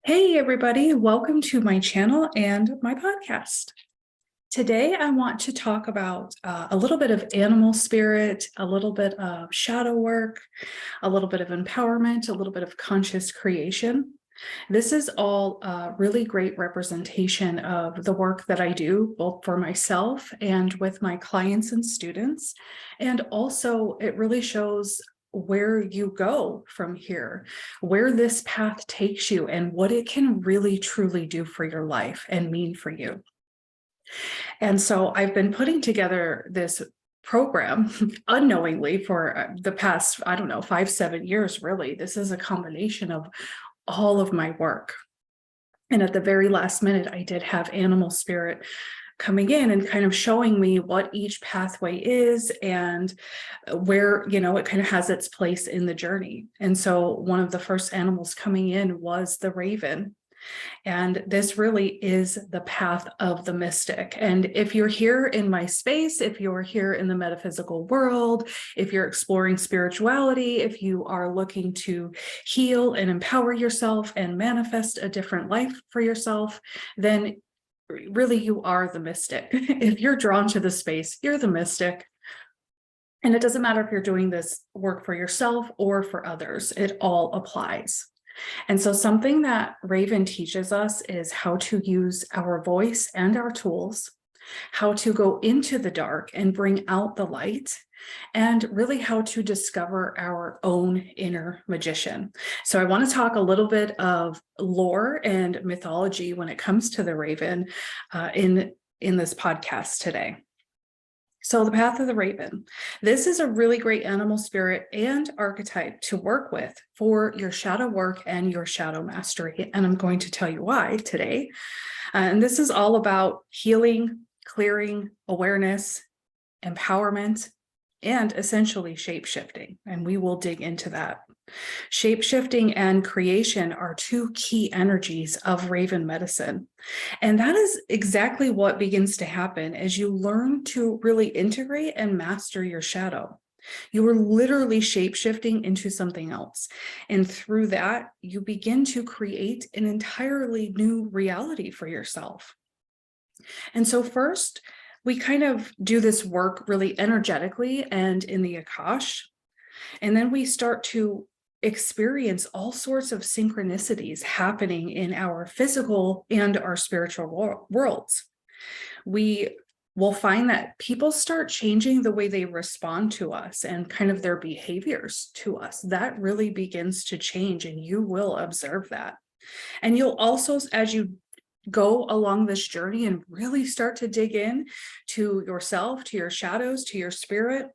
Hey, everybody, welcome to my channel and my podcast. Today, I want to talk about a little bit of animal spirit, a little bit of shadow work, a little bit of empowerment, a little bit of conscious creation. This is all a really great representation of the work that I do, both for myself and with my clients and students. And also, it really shows where you go from here, where this path takes you, and what it can really truly do for your life and mean for you. And so I've been putting together this program unknowingly for the past, 5-7 years, really. This is a combination of all of my work. And at the very last minute, I did have Animal Spirit coming in and kind of showing me what each pathway is and where, it kind of has its place in the journey. And so one of the first animals coming in was the raven. And this really is the path of the mystic. And if you're here in my space, if you're here in the metaphysical world, if you're exploring spirituality, if you are looking to heal and empower yourself and manifest a different life for yourself, then really you are the mystic. If you're drawn to the space, you're the mystic. And it doesn't matter if you're doing this work for yourself or for others, it all applies. And so something that Raven teaches us is how to use our voice and our tools, how to go into the dark and bring out the light, and really how to discover our own inner magician. So I want to talk a little bit of lore and mythology when it comes to the raven in this podcast today. So the path of the raven. This is a really great animal spirit and archetype to work with for your shadow work and your shadow mastery. And I'm going to tell you why today. And this is all about healing, clearing, awareness, empowerment, and essentially shape-shifting. And we will dig into that. Shape-shifting and creation are two key energies of Raven medicine. And that is exactly what begins to happen as you learn to really integrate and master your shadow. You are literally shape-shifting into something else. And through that, you begin to create an entirely new reality for yourself. And so first, we kind of do this work really energetically and in the Akash. And then we start to experience all sorts of synchronicities happening in our physical and our spiritual worlds. We will find that people start changing the way they respond to us and kind of their behaviors to us. That really begins to change, and you will observe that. And you'll also, as you go along this journey and really start to dig in to yourself, to your shadows, to your spirit,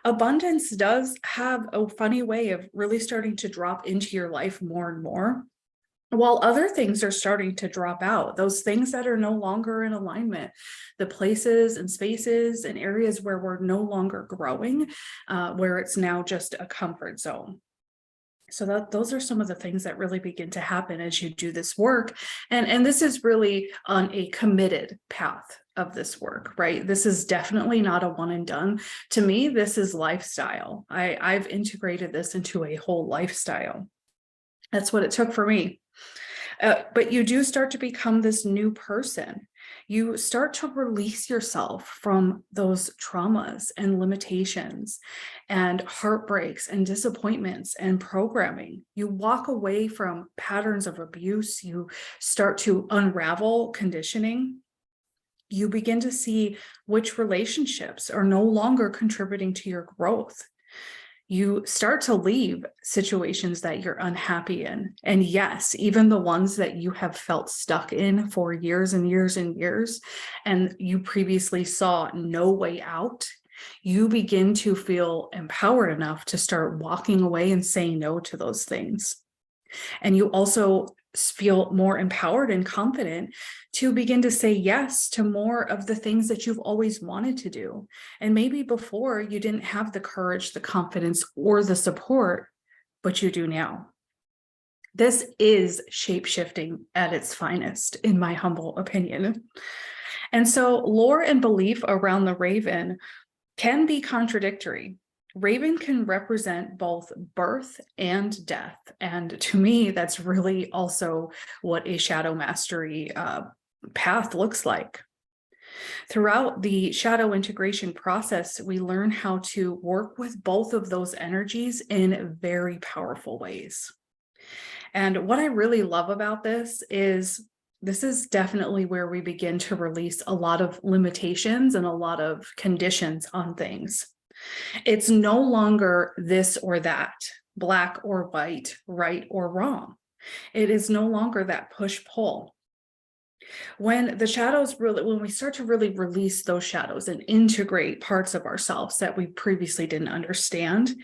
abundance does have a funny way of really starting to drop into your life more and more, while other things are starting to drop out. Those things that are no longer in alignment, the places and spaces and areas where we're no longer growing, where it's now just a comfort zone. So those are some of the things that really begin to happen as you do this work. And this is really on a committed path of this work, right? This is definitely not a one and done. To me, this is lifestyle. I've integrated this into a whole lifestyle. That's what it took for me. But you do start to become this new person. You start to release yourself from those traumas and limitations and heartbreaks and disappointments and programming. You walk away from patterns of abuse. You start to unravel conditioning. You begin to see which relationships are no longer contributing to your growth. You start to leave situations that you're unhappy in. And yes, even the ones that you have felt stuck in for years and years and years, and you previously saw no way out, you begin to feel empowered enough to start walking away and saying no to those things. And you also feel more empowered and confident to begin to say yes to more of the things that you've always wanted to do. And maybe before you didn't have the courage, the confidence, or the support, but you do now. This is shape-shifting at its finest, in my humble opinion. And so lore and belief around the raven can be contradictory. Raven can represent both birth and death. And to me, that's really also what a shadow mastery path looks like. Throughout the shadow integration process, we learn how to work with both of those energies in very powerful ways. And what I really love about this is definitely where we begin to release a lot of limitations and a lot of conditions on things. It's no longer this or that, black or white, right or wrong. It is no longer that push-pull. When we start to really release those shadows and integrate parts of ourselves that we previously didn't understand,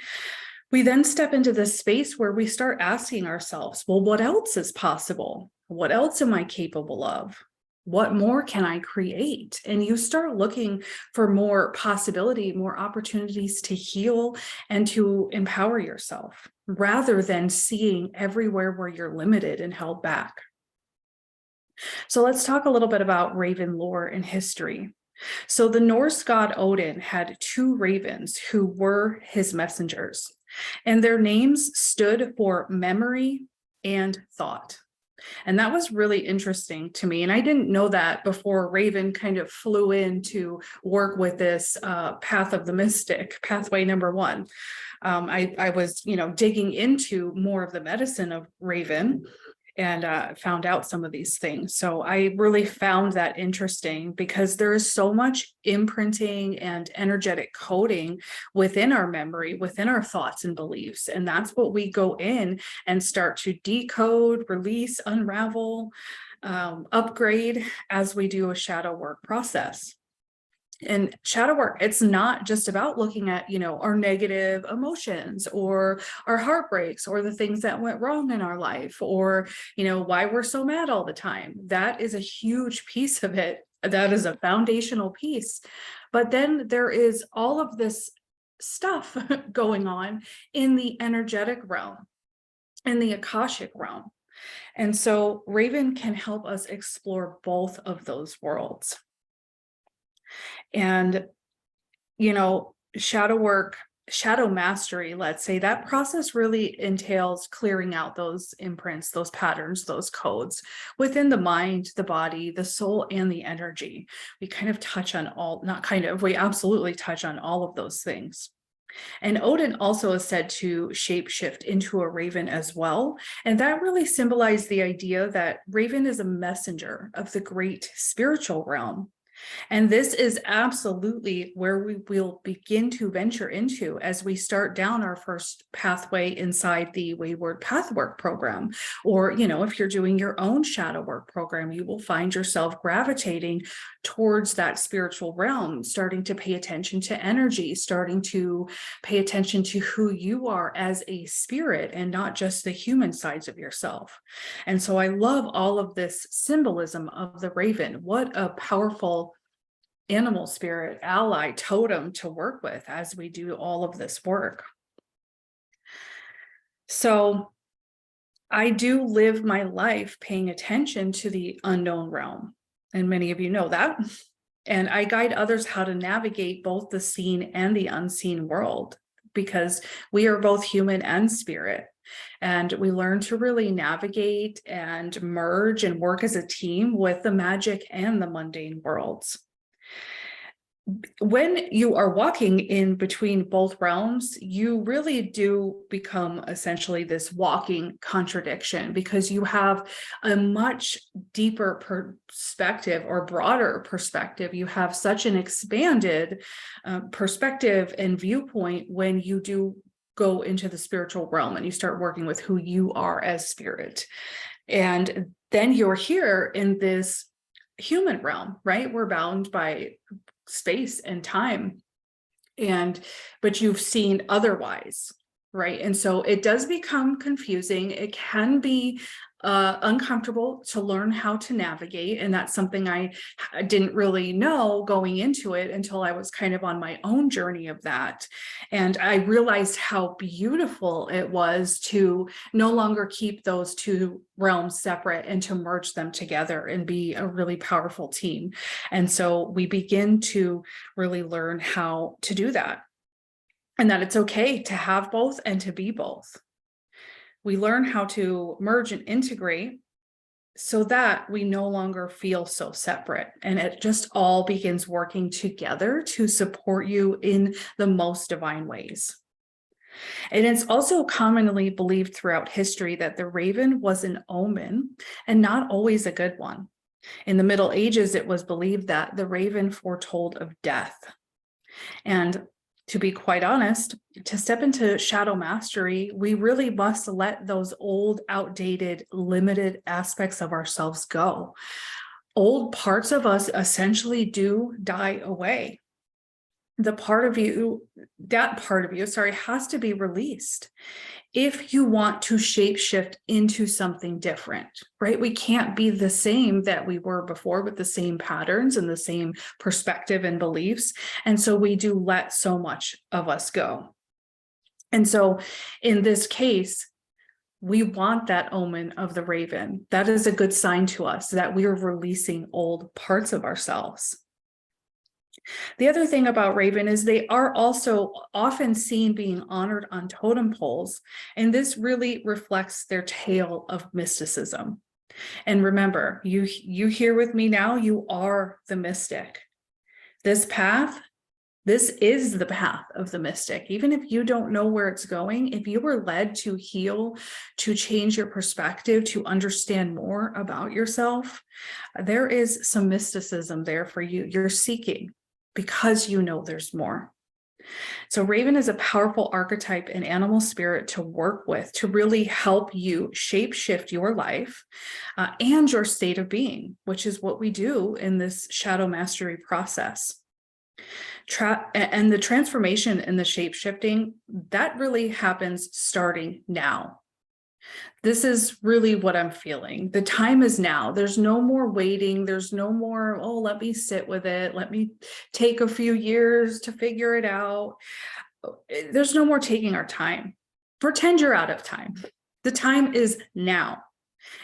we then step into this space where we start asking ourselves, well, what else is possible? What else am I capable of? What more can I create? And you start looking for more possibility, more opportunities to heal and to empower yourself, rather than seeing everywhere where you're limited and held back. So let's talk a little bit about Raven lore and history. So the Norse god Odin had two ravens who were his messengers, and their names stood for memory and thought. And that was really interesting to me. And I didn't know that before Raven kind of flew in to work with this path of the mystic, pathway number one. I was, digging into more of the medicine of Raven and found out some of these things. So I really found that interesting because there is so much imprinting and energetic coding within our memory, within our thoughts and beliefs. And that's what we go in and start to decode, release, unravel, upgrade as we do a shadow work process. And shadow work, it's not just about looking at, our negative emotions or our heartbreaks or the things that went wrong in our life or, why we're so mad all the time. That is a huge piece of it. That is a foundational piece. But then there is all of this stuff going on in the energetic realm, in the Akashic realm. And so Raven can help us explore both of those worlds. And, shadow work, shadow mastery, let's say, that process really entails clearing out those imprints, those patterns, those codes within the mind, the body, the soul, and the energy. We kind of touch on we absolutely touch on all of those things. And Odin also is said to shapeshift into a raven as well. And that really symbolized the idea that Raven is a messenger of the great spiritual realm. And this is absolutely where we will begin to venture into as we start down our first pathway inside the Wayward Pathwork program. Or, if you're doing your own shadow work program, you will find yourself gravitating towards that spiritual realm, starting to pay attention to energy, starting to pay attention to who you are as a spirit and not just the human sides of yourself. And so I love all of this symbolism of the raven. What a powerful animal spirit ally totem to work with as we do all of this work. So I do live my life paying attention to the unknown realm, and many of you know that. And I guide others how to navigate both the seen and the unseen world, because we are both human and spirit. And we learn to really navigate and merge and work as a team with the magic and the mundane worlds. When you are walking in between both realms, you really do become essentially this walking contradiction, because you have a much deeper perspective or broader perspective. You have such an expanded perspective and viewpoint when you do go into the spiritual realm and you start working with who you are as spirit. And then you're here in this human realm, right? We're bound by space and time, but you've seen otherwise, right? And so it does become confusing. It can be uncomfortable to learn how to navigate, and that's something I didn't really know going into it until I was kind of on my own journey of that. And I realized how beautiful it was to no longer keep those two realms separate and to merge them together and be a really powerful team. And so we begin to really learn how to do that. and that it's okay to have both and to be both. We learn how to merge and integrate so that we no longer feel so separate, and it just all begins working together to support you in the most divine ways. And it's also commonly believed throughout history that the raven was an omen and not always a good one. In the Middle Ages, it was believed that the raven foretold of death. And to be quite honest, to step into shadow mastery, we really must let those old, outdated, limited aspects of ourselves go. Old parts of us essentially do die away. That part of you, has to be released if you want to shapeshift into something different, right? We can't be the same that we were before with the same patterns and the same perspective and beliefs. And so we do let so much of us go. And so in this case, we want that omen of the raven. That is a good sign to us that we are releasing old parts of ourselves. The other thing about raven is they are also often seen being honored on totem poles, and this really reflects their tale of mysticism. And remember, you here with me now, you are the mystic. This is the path of the mystic. Even if you don't know where it's going, if you were led to heal, to change your perspective, to understand more about yourself, there is some mysticism there for you. You're seeking because you know there's more. So raven is a powerful archetype and animal spirit to work with to really help you shape shift your life and your state of being, which is what we do in this shadow mastery process. And the transformation and the shape shifting, that really happens starting now. This is really what I'm feeling. The time is now. There's no more waiting. There's no more, oh, let me sit with it. Let me take a few years to figure it out. There's no more taking our time. Pretend you're out of time. The time is now.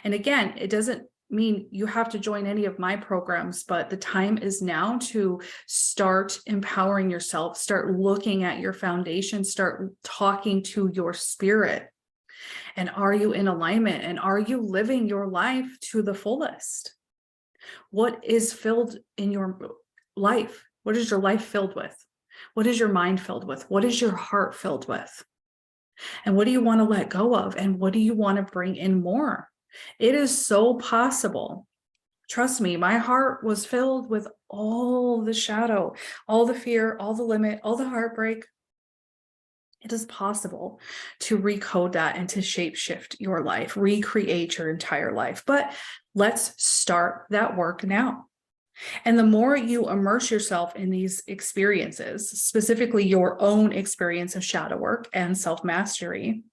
And again, it doesn't mean you have to join any of my programs, but the time is now to start empowering yourself, start looking at your foundation, start talking to your spirit. And are you in alignment? And are you living your life to the fullest? What is filled in your life? What is your life filled with? What is your mind filled with? What is your heart filled with? And what do you want to let go of? And what do you want to bring in more? It is so possible. Trust me, my heart was filled with all the shadow, all the fear, all the limit, all the heartbreak. It is possible to recode that and to shapeshift your life, recreate your entire life. But let's start that work now. And the more you immerse yourself in these experiences, specifically your own experience of shadow work and self-mastery,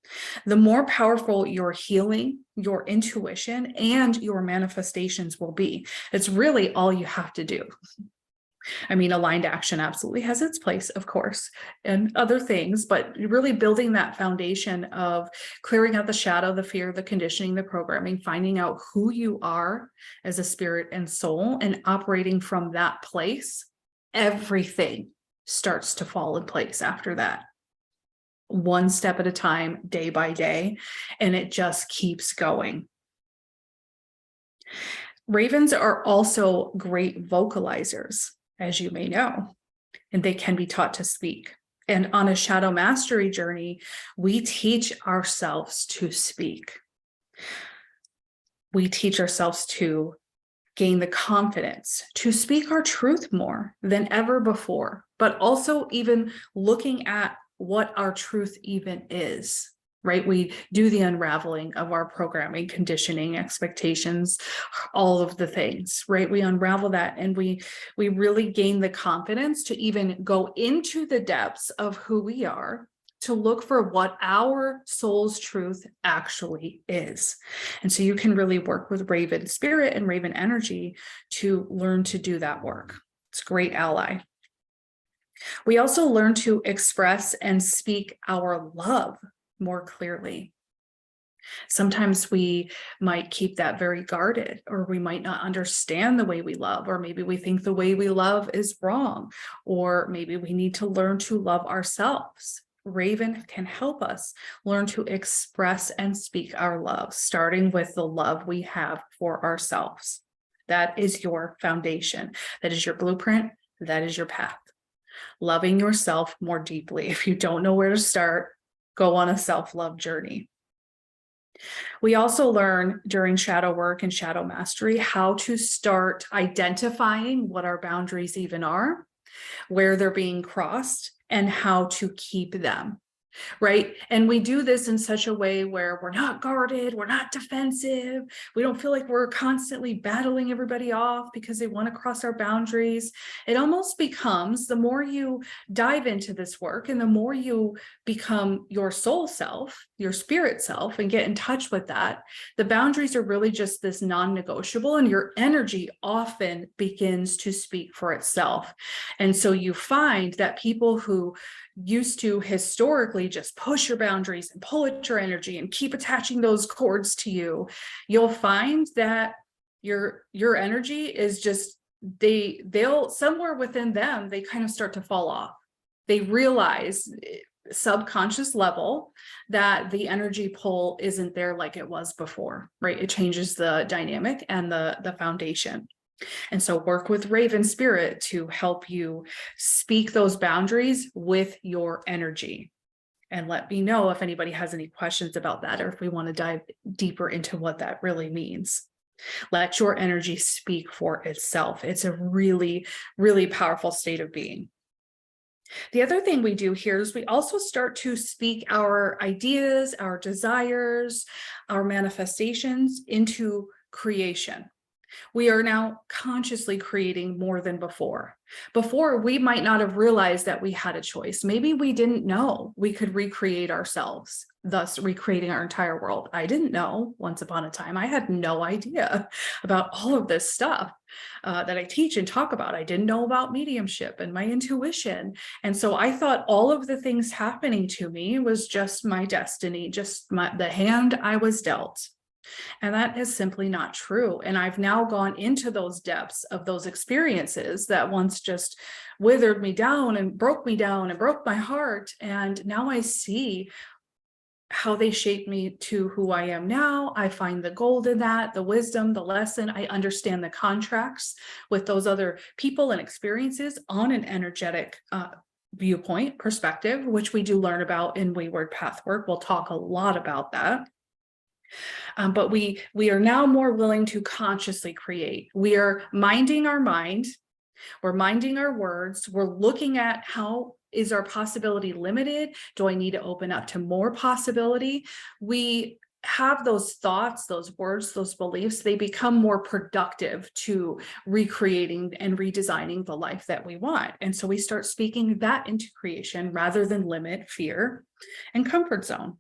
the more powerful your healing, your intuition, and your manifestations will be. It's really all you have to do. I mean, aligned action absolutely has its place, of course, and other things, but really building that foundation of clearing out the shadow, the fear, the conditioning, the programming, finding out who you are as a spirit and soul, and operating from that place, everything starts to fall in place after that. One step at a time, day by day, and it just keeps going. Ravens are also great vocalizers, as you may know, and they can be taught to speak. And on a shadow mastery journey, we teach ourselves to speak. We teach ourselves to gain the confidence to speak our truth more than ever before, but also even looking at what our truth even is. Right? We do the unraveling of our programming, conditioning, expectations, all of the things, right? We unravel that and we really gain the confidence to even go into the depths of who we are, to look for what our soul's truth actually is. And so you can really work with Raven spirit and Raven energy to learn to do that work. It's a great ally. We also learn to express and speak our love more clearly. Sometimes we might keep that very guarded, or we might not understand the way we love, or maybe we think the way we love is wrong, or maybe we need to learn to love ourselves. Raven can help us learn to express and speak our love, starting with the love we have for ourselves. That is your foundation. That is your blueprint. That is your path. Loving yourself more deeply. If you don't know where to start, go on a self-love journey. We also learn during shadow work and shadow mastery how to start identifying what our boundaries even are, where they're being crossed, and how to keep them. Right. And we do this in such a way where we're not guarded, we're not defensive, we don't feel like we're constantly battling everybody off because they want to cross our boundaries. It almost becomes, the more you dive into this work and the more you become your soul self, your spirit self, and get in touch with that, the boundaries are really just this non-negotiable, and your energy often begins to speak for itself. And so you find that people who used to historically just push your boundaries and pull at your energy and keep attaching those cords to you, you'll find that your energy is just, they'll somewhere within them, they kind of start to fall off. They realize subconscious level that the energy pull isn't there like it was before, right? It changes the dynamic and the foundation. And so work with Raven Spirit to help you speak those boundaries with your energy. And let me know if anybody has any questions about that, or if we want to dive deeper into what that really means. Let your energy speak for itself. It's a really, really powerful state of being. The other thing we do here is we also start to speak our ideas, our desires, our manifestations into creation. We are now consciously creating more than before. Before, we might not have realized that we had a choice. Maybe we didn't know we could recreate ourselves, thus recreating our entire world. I didn't know once upon a time. I had no idea about all of this stuff that I teach and talk about. I didn't know about mediumship and my intuition. And so I thought all of the things happening to me was just my destiny, just the hand I was dealt. And that is simply not true. And I've now gone into those depths of those experiences that once just withered me down and broke my heart. And now I see how they shaped me to who I am now. I find the gold in that, the wisdom, the lesson. I understand the contracts with those other people and experiences on an energetic viewpoint perspective, which we do learn about in Wayward Path work. We'll talk a lot about that. But we are now more willing to consciously create. We are minding our mind. We're minding our words. We're looking at, how is our possibility limited? Do I need to open up to more possibility? We have those thoughts, those words, those beliefs, they become more productive to recreating and redesigning the life that we want. And so we start speaking that into creation rather than limit, fear, and comfort zone.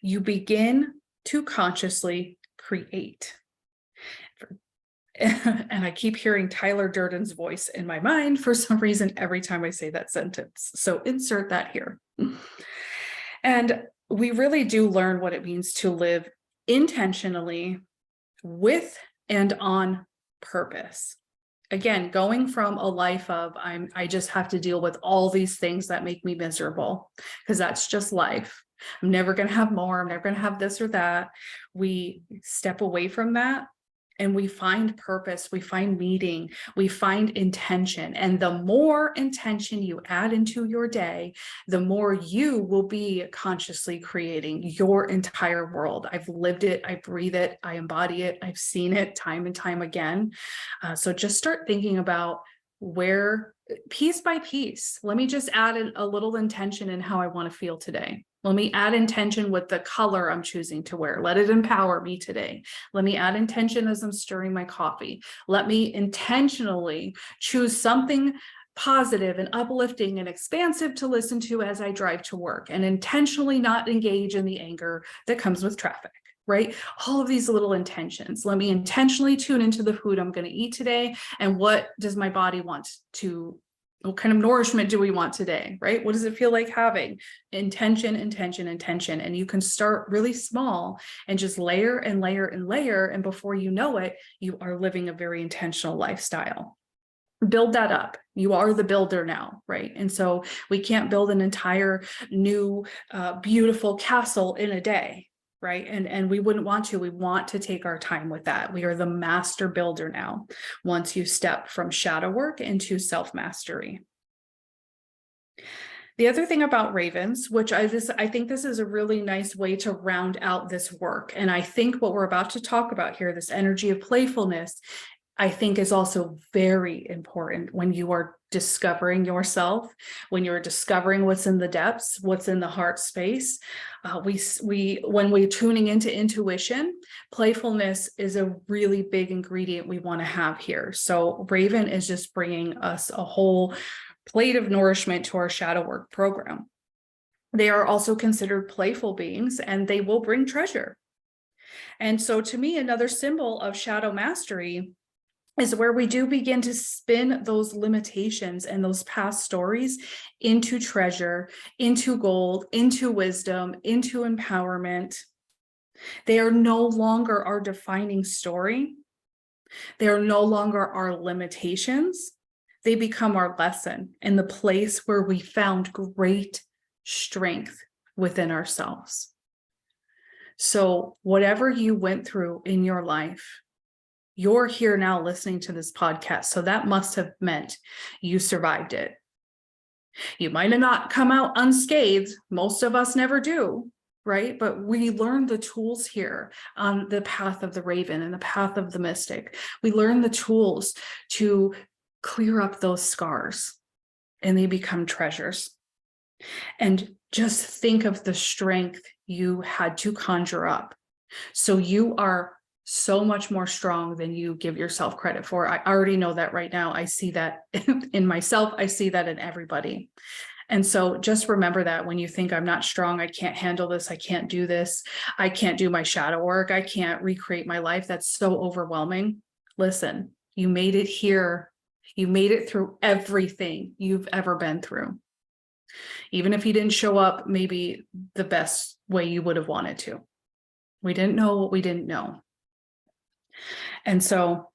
You begin to consciously create. And I keep hearing Tyler Durden's voice in my mind for some reason every time I say that sentence. So insert that here. And we really do learn what it means to live intentionally with and on purpose. Again, going from a life of I just have to deal with all these things that make me miserable, because that's just life. I'm never going to have more. I'm never going to have this or that. We step away from that and we find purpose. We find meaning. We find intention. And the more intention you add into your day, the more you will be consciously creating your entire world. I've lived it. I breathe it. I embody it. I've seen it time and time again. So just start thinking about where, piece by piece, let me just add a little intention in how I want to feel today. Let me add intention with the color I'm choosing to wear. Let it empower me today. Let me add intention as I'm stirring my coffee. Let me intentionally choose something positive and uplifting and expansive to listen to as I drive to work, and intentionally not engage in the anger that comes with traffic, right? All of these little intentions. Let me intentionally tune into the food I'm going to eat today, and what does my body want to, what kind of nourishment do we want today, right? What does it feel like having? Intention, intention, intention. And you can start really small and just layer and layer and layer. And before you know it, you are living a very intentional lifestyle. build that up. You are the builder now, right? And so we can't build an entire new, beautiful castle in a day, right? And we wouldn't want to. We want to take our time with that. We are the master builder now, once you step from shadow work into self-mastery. The other thing about ravens, which I think this is a really nice way to round out this work. And I think what we're about to talk about here, this energy of playfulness, I think is also very important when you are discovering yourself, when you're discovering what's in the depths, what's in the heart space. When we're tuning into intuition, playfulness is a really big ingredient we want to have here. So Raven is just bringing us a whole plate of nourishment to our shadow work program. They are also considered playful beings, and they will bring treasure. And so to me, another symbol of shadow mastery is where we do begin to spin those limitations and those past stories into treasure, into gold, into wisdom, into empowerment. They are no longer our defining story. They are no longer our limitations. They become our lesson and the place where we found great strength within ourselves. So whatever you went through in your life, you're here now listening to this podcast. So that must have meant you survived it. You might have not come out unscathed. Most of us never do, right? But we learn the tools here on the path of the Raven and the path of the mystic. We learn the tools to clear up those scars, and they become treasures. And just think of the strength you had to conjure up. So you are so much more strong than you give yourself credit for. I already know that right now. I see that in myself. I see that in everybody. And so just remember that when you think I'm not strong, I can't handle this, I can't do this, I can't do my shadow work, I can't recreate my life, that's so overwhelming. Listen, you made it here. You made it through everything you've ever been through. Even if you didn't show up maybe the best way you would have wanted to. We didn't know what we didn't know. And so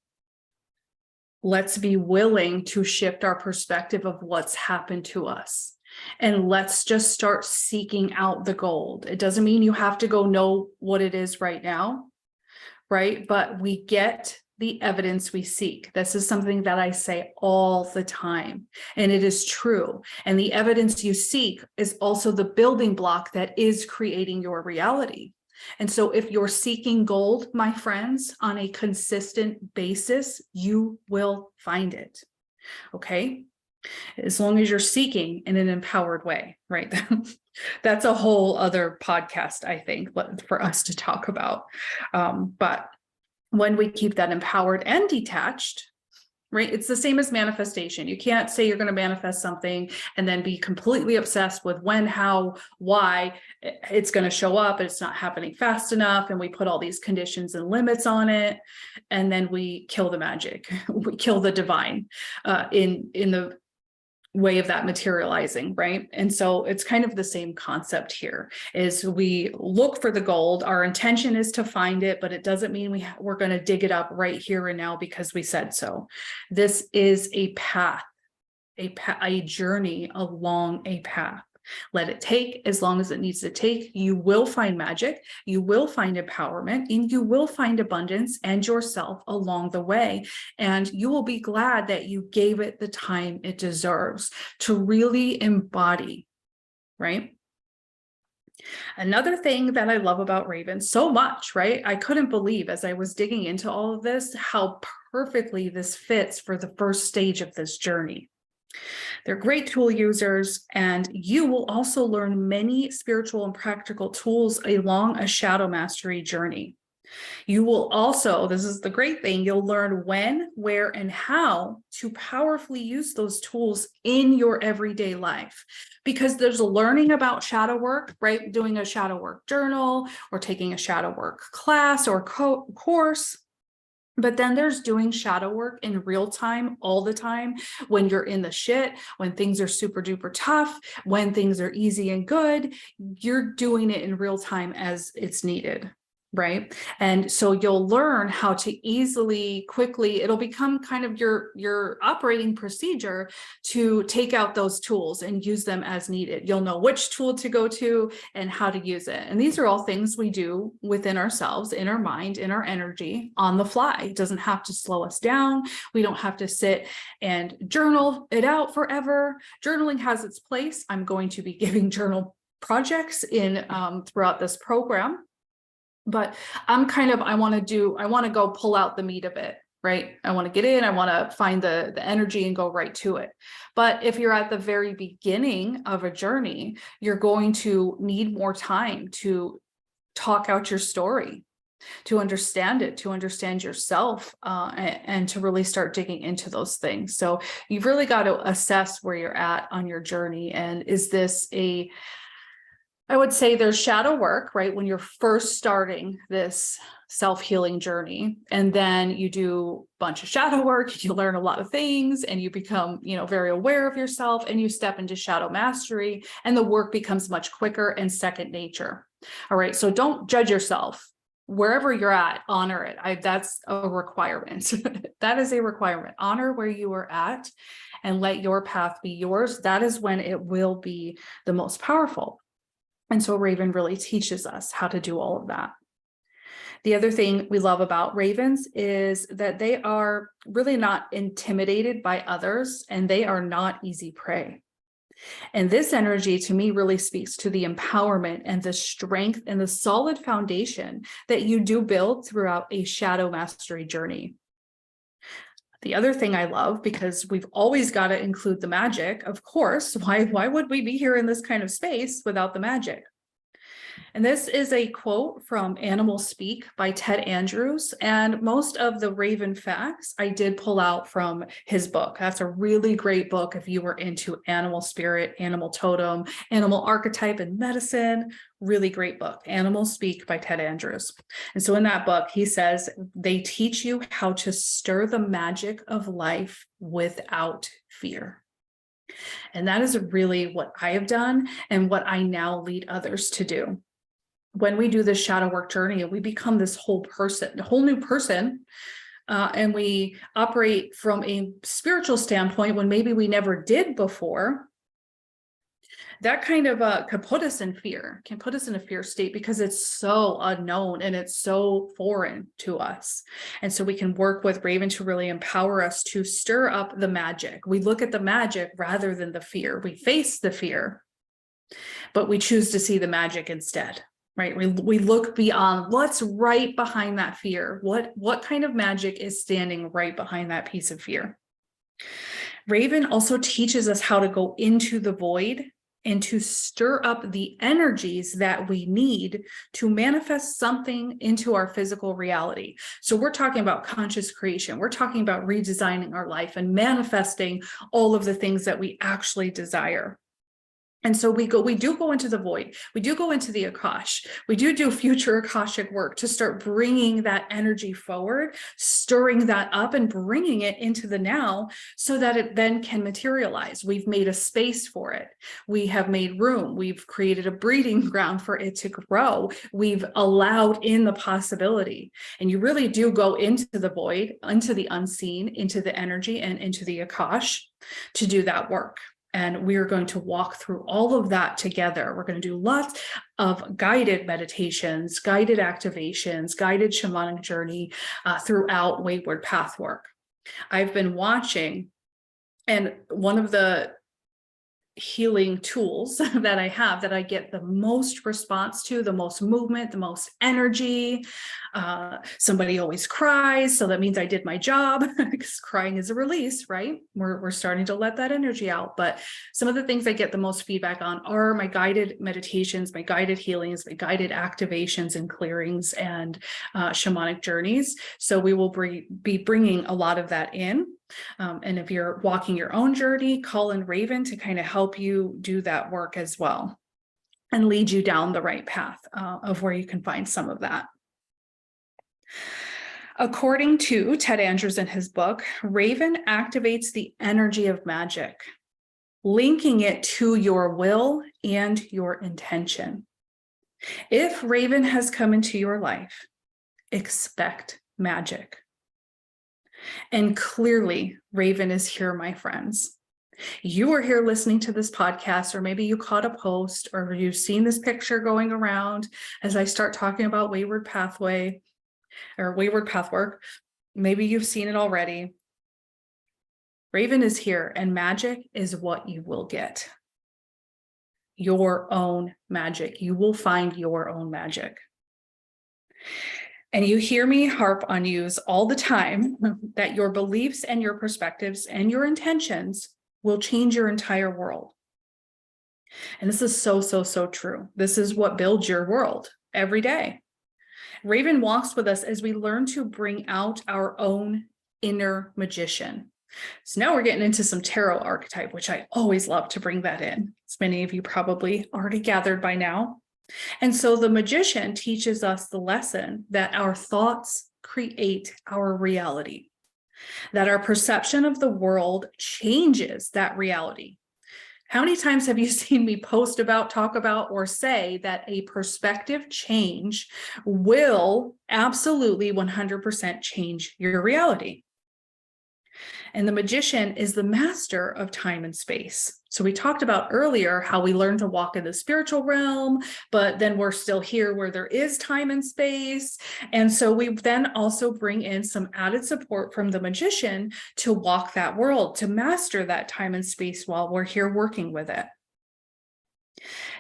let's be willing to shift our perspective of what's happened to us. And let's just start seeking out the gold. It doesn't mean you have to go know what it is right now, right? But we get the evidence we seek. This is something that I say all the time, and it is true. And the evidence you seek is also the building block that is creating your reality. And so if you're seeking gold, my friends, on a consistent basis, you will find it. Okay? As long as you're seeking in an empowered way, right? That's a whole other podcast, I think, for us to talk about. But when we keep that empowered and detached, right? It's the same as manifestation. You can't say you're going to manifest something and then be completely obsessed with when, how, why it's going to show up. It's not happening fast enough. And we put all these conditions and limits on it. And then we kill the magic. We kill the divine in the way of that materializing, right? And so it's kind of the same concept here, is we look for the gold. Our intention is to find it, but it doesn't mean we're going to dig it up right here and now because we said so. This is a path, a journey along a path. Let it take as long as it needs to take. You will find magic, you will find empowerment, and you will find abundance and yourself along the way. And you will be glad that you gave it the time it deserves to really embody, right? Another thing that I love about Raven so much, right? I couldn't believe as I was digging into all of this, how perfectly this fits for the first stage of this journey. They're great tool users, and you will also learn many spiritual and practical tools along a shadow mastery journey. You will also, this is the great thing, you'll learn when, where, and how to powerfully use those tools in your everyday life. Because there's learning about shadow work, right? Doing a shadow work journal or taking a shadow work class or course. But then there's doing shadow work in real time, all the time, when you're in the shit, when things are super duper tough, when things are easy and good, you're doing it in real time as it's needed. right? And so you'll learn how to easily, quickly, it'll become kind of your operating procedure to take out those tools and use them as needed. You'll know which tool to go to and how to use it. And these are all things we do within ourselves, in our mind, in our energy, on the fly. It doesn't have to slow us down. We don't have to sit and journal it out forever. Journaling has its place. I'm going to be giving journal projects in throughout this program. But I want to go pull out the meat of it, right? I want to get in, I want to find the energy and go right to it. But if you're at the very beginning of a journey, you're going to need more time to talk out your story, to understand it, to understand yourself, and to really start digging into those things. So you've really got to assess where you're at on your journey. And is this I would say there's shadow work, right? When you're first starting this self-healing journey, and then you do a bunch of shadow work, you learn a lot of things, and you become, very aware of yourself, and you step into shadow mastery, and the work becomes much quicker and second nature. All right. So don't judge yourself. Wherever you're at, honor it. That's a requirement. That is a requirement. Honor where you are at and let your path be yours. That is when it will be the most powerful. And so Raven really teaches us how to do all of that. The other thing we love about ravens is that they are really not intimidated by others, and they are not easy prey. And this energy to me really speaks to the empowerment and the strength and the solid foundation that you do build throughout a shadow mastery journey. The other thing I love, because we've always got to include the magic, of course, why would we be here in this kind of space without the magic? And this is a quote from Animal Speak by Ted Andrews. And most of the Raven facts I did pull out from his book. That's a really great book if you were into animal spirit, animal totem, animal archetype, and medicine. Really great book, Animal Speak by Ted Andrews. And so in that book, he says, they teach you how to stir the magic of life without fear. And that is really what I have done and what I now lead others to do. When we do this shadow work journey, we become this whole person, a whole new person, and we operate from a spiritual standpoint when maybe we never did before. That kind of could put us in fear, can put us in a fear state because it's so unknown and it's so foreign to us. And so we can work with Raven to really empower us to stir up the magic. We look at the magic rather than the fear. We face the fear, but we choose to see the magic instead. Right? We look beyond what's right behind that fear. What kind of magic is standing right behind that piece of fear? Raven also teaches us how to go into the void and to stir up the energies that we need to manifest something into our physical reality. So we're talking about conscious creation. We're talking about redesigning our life and manifesting all of the things that we actually desire. And so we do go into the void. We do go into the Akash. We do future Akashic work to start bringing that energy forward, stirring that up and bringing it into the now so that it then can materialize. We've made a space for it. We have made room. We've created a breeding ground for it to grow. We've allowed in the possibility. And you really do go into the void, into the unseen, into the energy, and into the Akash to do that work. And we are going to walk through all of that together. We're going to do lots of guided meditations, guided activations, guided shamanic journey throughout Wayward Path work. I've been watching, and one of the healing tools that I have that I get the most response to, the most movement, the most energy. Somebody always cries, so that means I did my job because crying is a release, right? We're starting to let that energy out. But some of the things I get the most feedback on are my guided meditations, my guided healings, my guided activations and clearings and shamanic journeys. So we will be bringing a lot of that in. And if you're walking your own journey, call in Raven to kind of help you do that work as well and lead you down the right path of where you can find some of that. According to Ted Andrews in his book, Raven activates the energy of magic, linking it to your will and your intention. If Raven has come into your life, expect magic. And clearly, Raven is here, my friends. You are here listening to this podcast, or maybe you caught a post, or you've seen this picture going around as I start talking about wayward pathway or wayward pathwork. Maybe you've seen it already. Raven is here, and magic is what you will get. Your own magic. You will find your own magic. And you hear me harp on use all the time that your beliefs and your perspectives and your intentions will change your entire world. And this is so, so, so true. This is what builds your world every day. Raven walks with us as we learn to bring out our own inner magician. So now we're getting into some tarot archetype, which I always love to bring that in. As many of you probably already gathered by now. And so the magician teaches us the lesson that our thoughts create our reality, that our perception of the world changes that reality. How many times have you seen me post about, talk about, or say that a perspective change will absolutely 100% change your reality? And the magician is the master of time and space. So we talked about earlier how we learn to walk in the spiritual realm, but then we're still here where there is time and space. And so we then also bring in some added support from the magician to walk that world, to master that time and space while we're here working with it.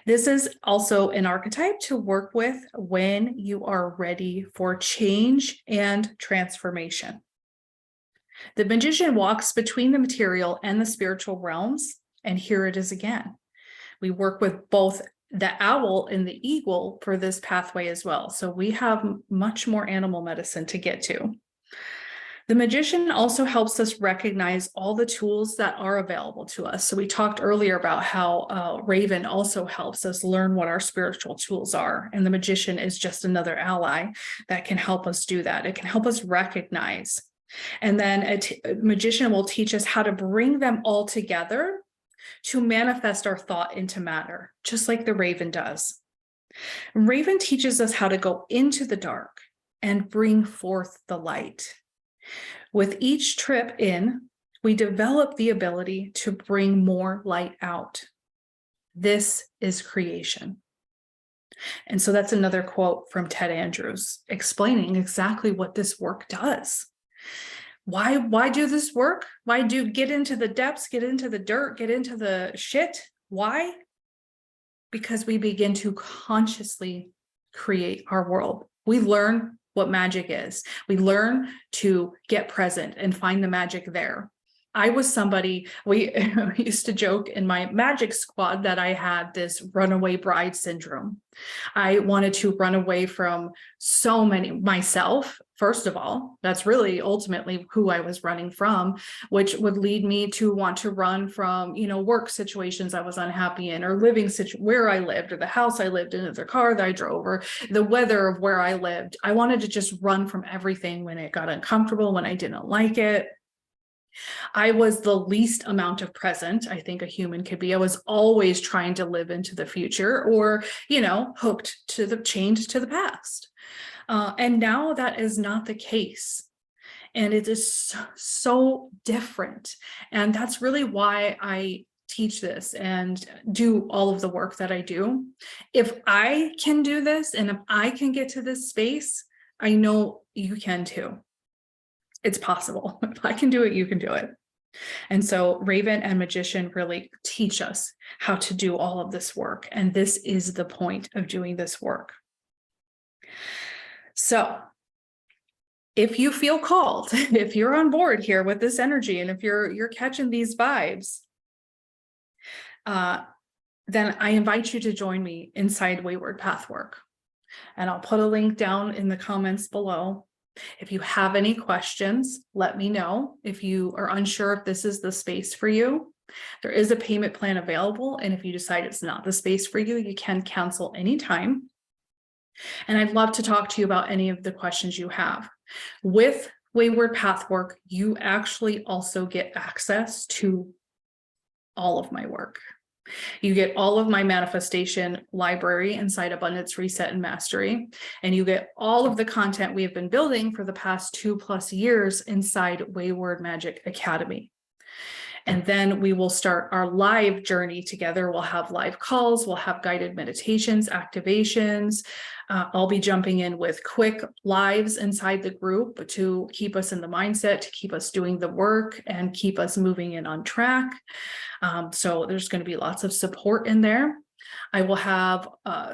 This is also an archetype to work with when you are ready for change and transformation. The magician walks between the material and the spiritual realms, and here it is again. We work with both the owl and the eagle for this pathway as well. So we have much more animal medicine to get to. The magician also helps us recognize all the tools that are available to us. So we talked earlier about how Raven also helps us learn what our spiritual tools are. And the magician is just another ally that can help us do that. It can help us recognize. And then a magician will teach us how to bring them all together to manifest our thought into matter, just like the Raven does. Raven teaches us how to go into the dark and bring forth the light. With each trip in, we develop the ability to bring more light out. This is creation. And so that's another quote from Ted Andrews explaining exactly what this work does. Why do this work? Why do get into the depths, get into the dirt, get into the shit? Why? Because we begin to consciously create our world. We learn what magic is. We learn to get present and find the magic there. I was somebody, we used to joke in my magic squad that I had this runaway bride syndrome. I wanted to run away from so many, myself, first of all. That's really ultimately who I was running from, which would lead me to want to run from, work situations I was unhappy in, or living where I lived, or the house I lived in, or the car that I drove, or the weather of where I lived. I wanted to just run from everything when it got uncomfortable, when I didn't like it. I was the least amount of present I think a human could be. I was always trying to live into the future, or, hooked to the chained to the past. And now that is not the case. And it is so different. And that's really why I teach this and do all of the work that I do. If I can do this, and if I can get to this space, I know you can too. It's possible. If I can do it, you can do it. And so Raven and magician really teach us how to do all of this work. And this is the point of doing this work. So if you feel called, if you're on board here with this energy, and if you're catching these vibes, then I invite you to join me inside Wayward Pathwork. And I'll put a link down in the comments below. If you have any questions, let me know. If you are unsure if this is the space for you, there is a payment plan available. And if you decide it's not the space for you, you can cancel anytime. And I'd love to talk to you about any of the questions you have. With Wayward Pathwork, you actually also get access to all of my work. You get all of my manifestation library inside Abundance Reset and Mastery, and you get all of the content we have been building for the past 2+ years inside Wayward Magic Academy. And then we will start our live journey together. We'll have live calls, we'll have guided meditations, activations. I'll be jumping in with quick lives inside the group to keep us in the mindset, to keep us doing the work and keep us moving in on track. So there's going to be lots of support in there. I will have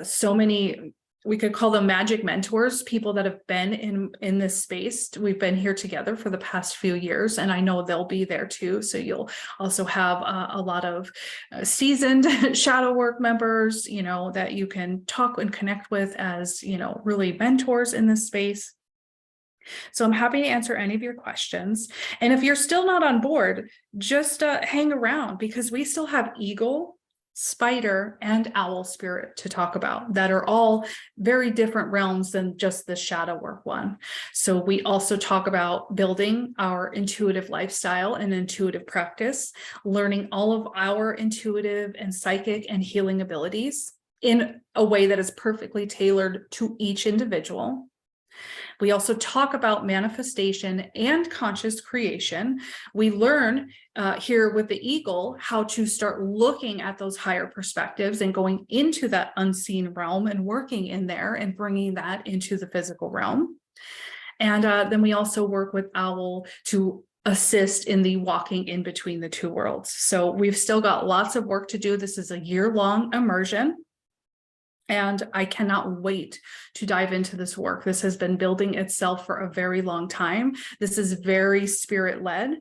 so many, we could call them magic mentors, people that have been in this space. We've been here together for the past few years, and I know they'll be there too. So you'll also have a lot of seasoned shadow work members, that you can talk and connect with as, really mentors in this space. So I'm happy to answer any of your questions. And if you're still not on board, just hang around, because we still have eagle, spider, and owl spirit to talk about that are all very different realms than just the shadow work one. So we also talk about building our intuitive lifestyle and intuitive practice, learning all of our intuitive and psychic and healing abilities in a way that is perfectly tailored to each individual. We also talk about manifestation and conscious creation. We learn here with the eagle how to start looking at those higher perspectives and going into that unseen realm and working in there and bringing that into the physical realm. And then we also work with owl to assist in the walking in between the two worlds. So we've still got lots of work to do. This is a year-long immersion. And I cannot wait to dive into this work. This has been building itself for a very long time. This is very spirit-led.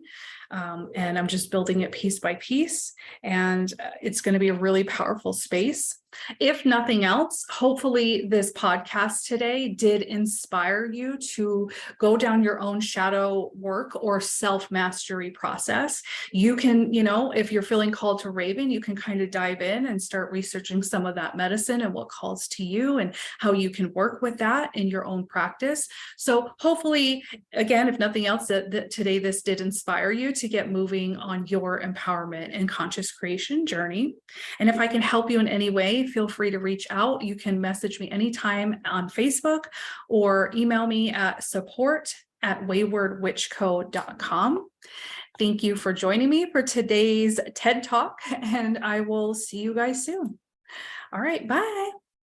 And I'm just building it piece by piece. And it's going to be a really powerful space. If nothing else, hopefully this podcast today did inspire you to go down your own shadow work or self-mastery process. You can, if you're feeling called to Raven, you can kind of dive in and start researching some of that medicine and what calls to you and how you can work with that in your own practice. So hopefully, again, if nothing else, that today this did inspire you to get moving on your empowerment and conscious creation journey. And if I can help you in any way, feel free to reach out. You can message me anytime on Facebook or email me at support@waywardwitchco.com. Thank you for joining me for today's TED Talk, and I will see you guys soon. All right, bye.